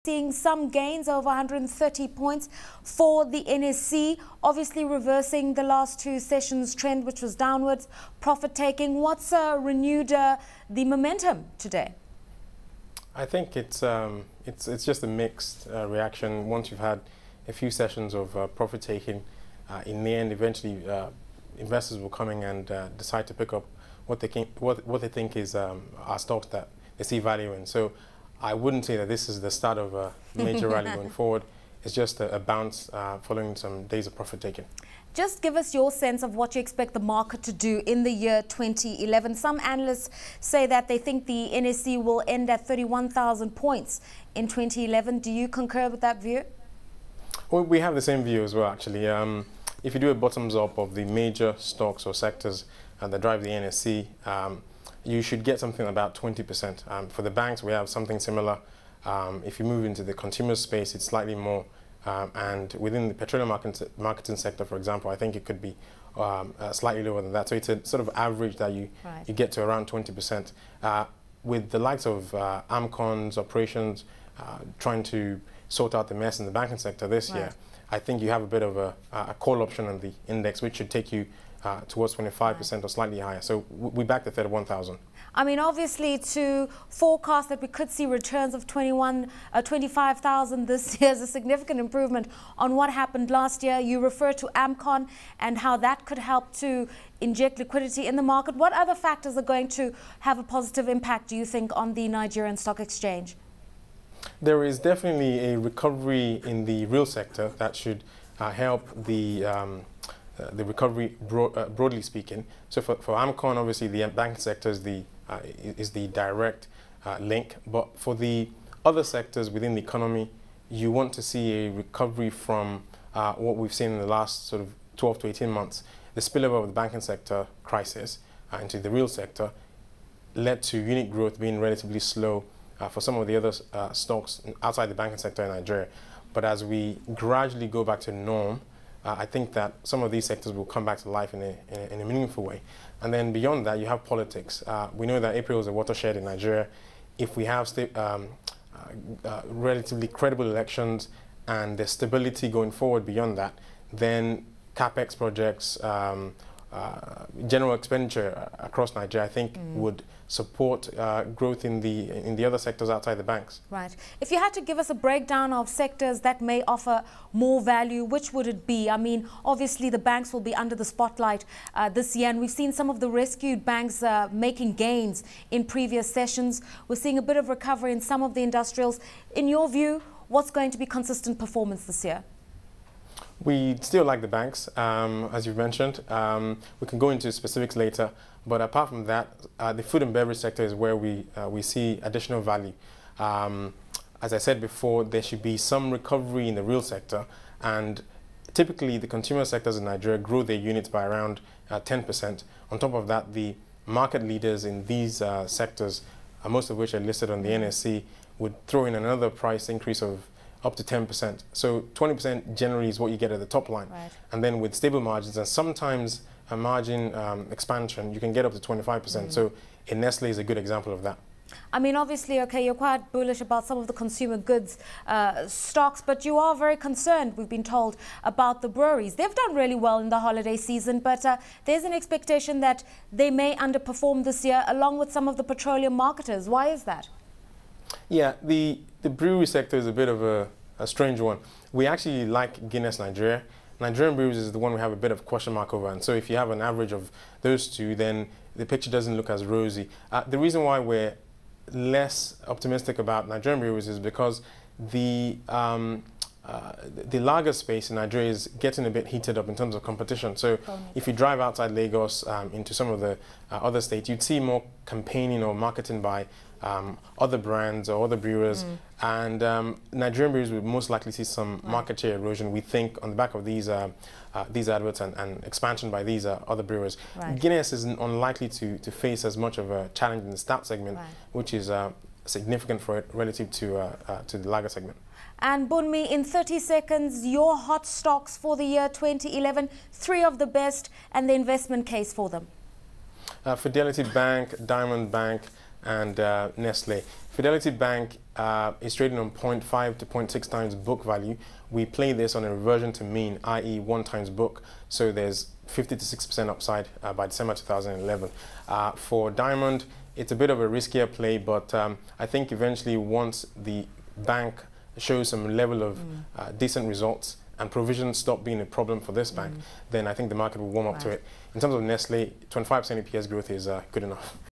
seeing some gains over 130 points for the NSE, obviously reversing the last two sessions trend, which was downwards, profit taking. What's renewed the momentum today? I think it's just a mixed reaction. Once you've had a few sessions of profit taking, in the end, eventually investors will come in and decide to pick up what they think is our stocks that they see value in. So I wouldn't say that this is the start of a major rally going forward. It's just a bounce following some days of profit taking. Just give us your sense of what you expect the market to do in the year 2011. Some analysts say that they think the NSE will end at 31,000 points in 2011. Do you concur with that view? Well, we have the same view as well, actually. If you do a bottoms up of the major stocks or sectors that drive the NSE, you should get something about 20%. For the banks, we have something similar. If you move into the consumer space, it's slightly more. And within the petroleum marketing sector, for example, I think it could be slightly lower than that. So it's a sort of average that you get to around 20%. With the likes of AMCON's operations trying to sort out the mess in the banking sector this year, I think you have a bit of a call option on the index, which should take you towards 25% or slightly higher. So we back the 31,000. I mean, obviously, to forecast that we could see returns of 25,000 this year is a significant improvement on what happened last year. You refer to AMCON and how that could help to inject liquidity in the market. What other factors are going to have a positive impact, do you think, on the Nigerian stock exchange? There is definitely a recovery in the real sector that should help the recovery broadly speaking. So for AMCON, obviously the banking sector is the direct link, but for the other sectors within the economy, you want to see a recovery from what we've seen in the last sort of 12 to 18 months. The spillover of the banking sector crisis into the real sector led to unit growth being relatively slow for some of the other stocks outside the banking sector in Nigeria. But as we gradually go back to norm, I think that some of these sectors will come back to life in a meaningful way. And then beyond that, you have politics. We know that April is a watershed in Nigeria. If we have relatively credible elections and there's stability going forward beyond that, then CapEx projects, general expenditure across Nigeria, I think would support growth in the other sectors outside the banks. Right. If you had to give us a breakdown of sectors that may offer more value, which would it be? I mean, obviously the banks will be under the spotlight this year, and we've seen some of the rescued banks making gains in previous sessions. We're seeing a bit of recovery in some of the industrials. In your view, what's going to be consistent performance this year? We still like the banks, as you've mentioned. We can go into specifics later, but apart from that, the food and beverage sector is where we see additional value. As I said before, there should be some recovery in the real sector, and typically the consumer sectors in Nigeria grow their units by around 10%. On top of that, the market leaders in these sectors, most of which are listed on the NSE, would throw in another price increase of up to 10%. So 20% generally is what you get at the top line. Right. And then with stable margins and sometimes a margin expansion, you can get up to 25%. So Nestle is a good example of that. I mean, obviously, okay, you're quite bullish about some of the consumer goods stocks, but you are very concerned, we've been told, about the breweries. They've done really well in the holiday season, but there's an expectation that they may underperform this year, along with some of the petroleum marketers. Why is that? Yeah, the brewery sector is a bit of a strange one. We actually like Guinness Nigeria. Nigerian breweries is the one we have a bit of question mark over, and so if you have an average of those two, then the picture doesn't look as rosy. The reason why we're less optimistic about Nigerian breweries is because the lager space in Nigeria is getting a bit heated up in terms of competition. So if you drive outside Lagos into some of the other states, you'd see more campaigning or marketing by other brands or other brewers, and Nigerian brewers would most likely see some market share erosion, we think, on the back of these adverts and expansion by these other brewers. Guinness is unlikely to face as much of a challenge in the stout segment, which is significant for it relative to the lager segment. And Bunmi, in 30 seconds, your hot stocks for the year 2011, 3 of the best, and the investment case for them. Fidelity Bank, Diamond Bank, and Nestle. Fidelity Bank, is trading on 0.5 to 0.6 times book value. We play this on a reversion to mean, i.e. 1 times book. So there's 50 to 60% upside by December 2011. For Diamond, it's a bit of a riskier play, but I think eventually once the bank shows some level of decent results and provisions stop being a problem for this bank, then I think the market will warm up to it. In terms of Nestle, 25% EPS growth is good enough.